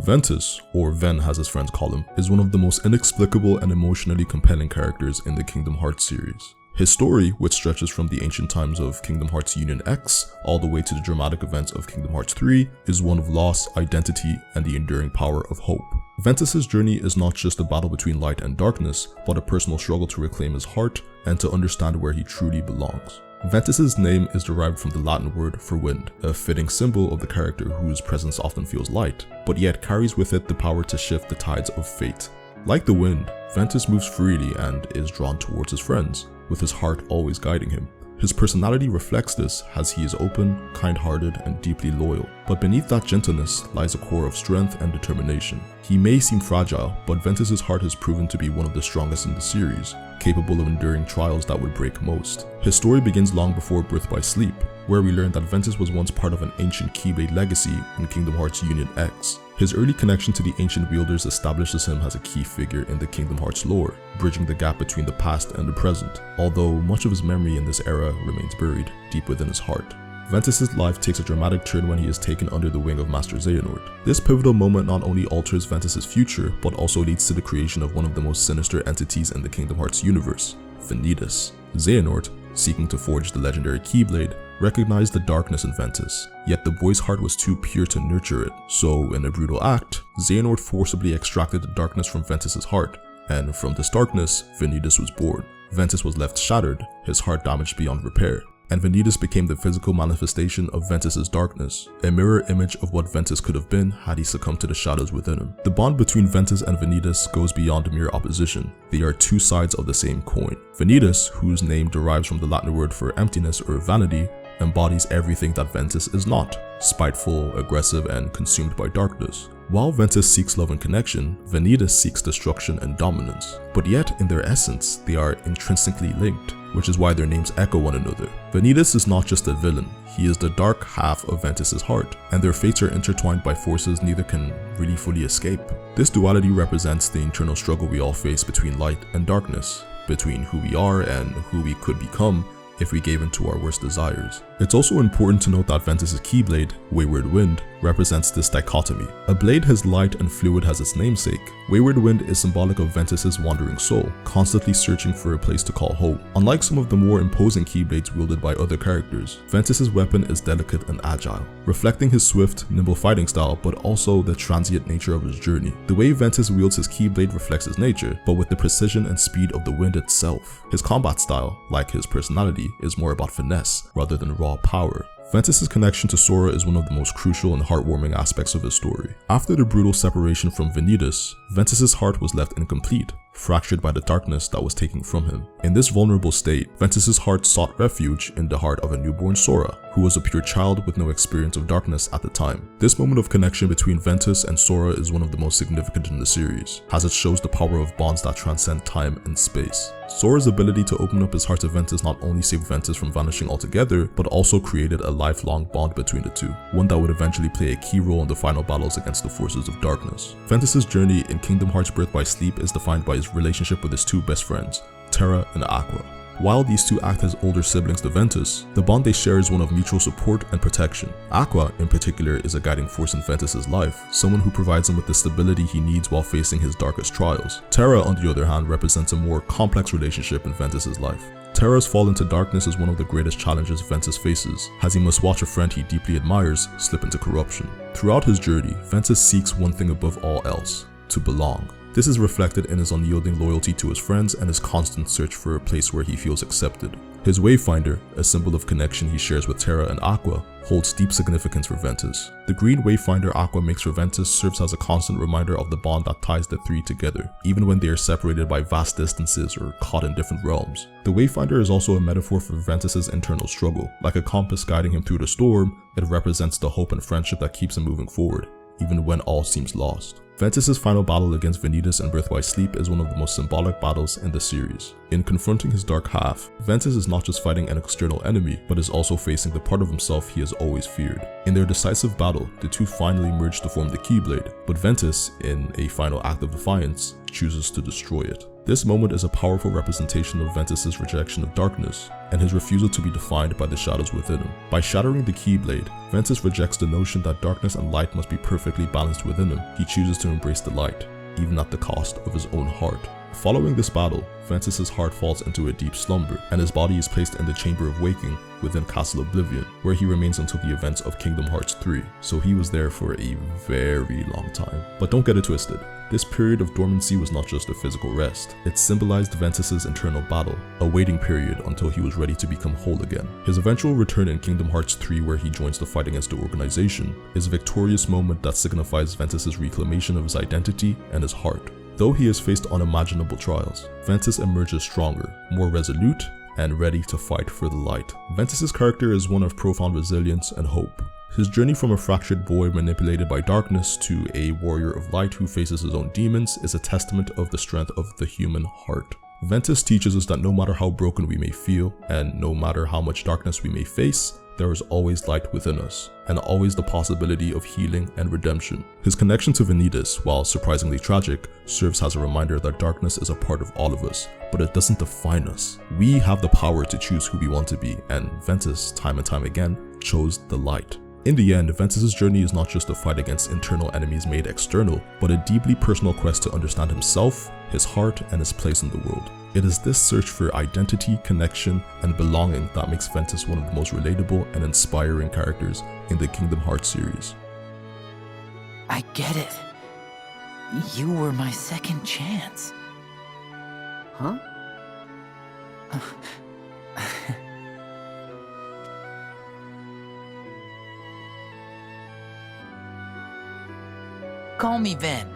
Ventus, or Ven as his friends call him, is one of the most inexplicable and emotionally compelling characters in the Kingdom Hearts series. His story, which stretches from the ancient times of Kingdom Hearts Union X all the way to the dramatic events of Kingdom Hearts 3, is one of loss, identity, and the enduring power of hope. Ventus' journey is not just a battle between light and darkness, but a personal struggle to reclaim his heart and to understand where he truly belongs. Ventus' name is derived from the Latin word for wind, a fitting symbol of the character whose presence often feels light, but yet carries with it the power to shift the tides of fate. Like the wind, Ventus moves freely and is drawn towards his friends, with his heart always guiding him. His personality reflects this as he is open, kind-hearted, and deeply loyal. But beneath that gentleness lies a core of strength and determination. He may seem fragile, but Ventus' heart has proven to be one of the strongest in the series, capable of enduring trials that would break most. His story begins long before Birth by Sleep, where we learn that Ventus was once part of an ancient Keyblade legacy in Kingdom Hearts Union X. His early connection to the ancient wielders establishes him as a key figure in the Kingdom Hearts lore, bridging the gap between the past and the present, although much of his memory in this era remains buried deep within his heart. Ventus' life takes a dramatic turn when he is taken under the wing of Master Xehanort. This pivotal moment not only alters Ventus' future, but also leads to the creation of one of the most sinister entities in the Kingdom Hearts universe, Vanitas. Xehanort, seeking to forge the legendary Keyblade, recognized the darkness in Ventus, yet the boy's heart was too pure to nurture it. So, in a brutal act, Xehanort forcibly extracted the darkness from Ventus' heart, and from this darkness, Vanitas was born. Ventus was left shattered, his heart damaged beyond repair, and Vanitas became the physical manifestation of Ventus' darkness, a mirror image of what Ventus could have been had he succumbed to the shadows within him. The bond between Ventus and Vanitas goes beyond mere opposition. They are two sides of the same coin. Vanitas, whose name derives from the Latin word for emptiness or vanity, embodies everything that Ventus is not: spiteful, aggressive, and consumed by darkness. While Ventus seeks love and connection, Vanitas seeks destruction and dominance. But yet, in their essence, they are intrinsically linked, which is why their names echo one another. Vanitas is not just a villain, he is the dark half of Ventus' heart, and their fates are intertwined by forces neither can really fully escape. This duality represents the internal struggle we all face between light and darkness, between who we are and who we could become if we gave in to our worst desires. It's also important to note that Ventus' Keyblade, Wayward Wind, represents this dichotomy. A blade as light and fluid as its namesake, Wayward Wind is symbolic of Ventus' wandering soul, constantly searching for a place to call home. Unlike some of the more imposing Keyblades wielded by other characters, Ventus' weapon is delicate and agile, reflecting his swift, nimble fighting style but also the transient nature of his journey. The way Ventus wields his Keyblade reflects his nature, but with the precision and speed of the wind itself. His combat style, like his personality, is more about finesse rather than raw power. Ventus' connection to Sora is one of the most crucial and heartwarming aspects of his story. After the brutal separation from Vanitas, Ventus' heart was left incomplete, fractured by the darkness that was taken from him. In this vulnerable state, Ventus' heart sought refuge in the heart of a newborn Sora, who was a pure child with no experience of darkness at the time. This moment of connection between Ventus and Sora is one of the most significant in the series, as it shows the power of bonds that transcend time and space. Sora's ability to open up his heart to Ventus not only saved Ventus from vanishing altogether, but also created a lifelong bond between the two, one that would eventually play a key role in the final battles against the forces of darkness. Ventus' journey in Kingdom Hearts Birth by Sleep is defined by his relationship with his two best friends, Terra and Aqua. While these two act as older siblings to Ventus, the bond they share is one of mutual support and protection. Aqua, in particular, is a guiding force in Ventus' life, someone who provides him with the stability he needs while facing his darkest trials. Terra, on the other hand, represents a more complex relationship in Ventus' life. Terra's fall into darkness is one of the greatest challenges Ventus faces, as he must watch a friend he deeply admires slip into corruption. Throughout his journey, Ventus seeks one thing above all else: to belong. This is reflected in his unyielding loyalty to his friends and his constant search for a place where he feels accepted. His Wayfinder, a symbol of connection he shares with Terra and Aqua, holds deep significance for Ventus. The green Wayfinder Aqua makes for Ventus serves as a constant reminder of the bond that ties the three together, even when they are separated by vast distances or caught in different realms. The Wayfinder is also a metaphor for Ventus' internal struggle. Like a compass guiding him through the storm, it represents the hope and friendship that keeps him moving forward, even when all seems lost. Ventus' final battle against Vanitas in Birth by Sleep is one of the most symbolic battles in the series. In confronting his dark half, Ventus is not just fighting an external enemy, but is also facing the part of himself he has always feared. In their decisive battle, the two finally merge to form the Keyblade, but Ventus, in a final act of defiance, chooses to destroy it. This moment is a powerful representation of Ventus's rejection of darkness and his refusal to be defined by the shadows within him. By shattering the Keyblade, Ventus rejects the notion that darkness and light must be perfectly balanced within him. He chooses to embrace the light, even at the cost of his own heart. Following this battle, Ventus's heart falls into a deep slumber, and his body is placed in the Chamber of Waking within Castle Oblivion, where he remains until the events of Kingdom Hearts 3, so he was there for a very long time. But don't get it twisted, this period of dormancy was not just a physical rest, it symbolized Ventus's internal battle, a waiting period until he was ready to become whole again. His eventual return in Kingdom Hearts 3, where he joins the fight against the organization, is a victorious moment that signifies Ventus's reclamation of his identity and his heart. Though he has faced unimaginable trials, Ventus emerges stronger, more resolute, and ready to fight for the light. Ventus's character is one of profound resilience and hope. His journey from a fractured boy manipulated by darkness to a warrior of light who faces his own demons is a testament of the strength of the human heart. Ventus teaches us that no matter how broken we may feel, and no matter how much darkness we may face, there is always light within us, and always the possibility of healing and redemption. His connection to Vanitas, while surprisingly tragic, serves as a reminder that darkness is a part of all of us, but it doesn't define us. We have the power to choose who we want to be, and Ventus, time and time again, chose the light. In the end, Ventus's journey is not just a fight against internal enemies made external, but a deeply personal quest to understand himself, his heart, and his place in the world. It is this search for identity, connection, and belonging that makes Ventus one of the most relatable and inspiring characters in the Kingdom Hearts series. I get it. You were my second chance. Huh? Call me Ven.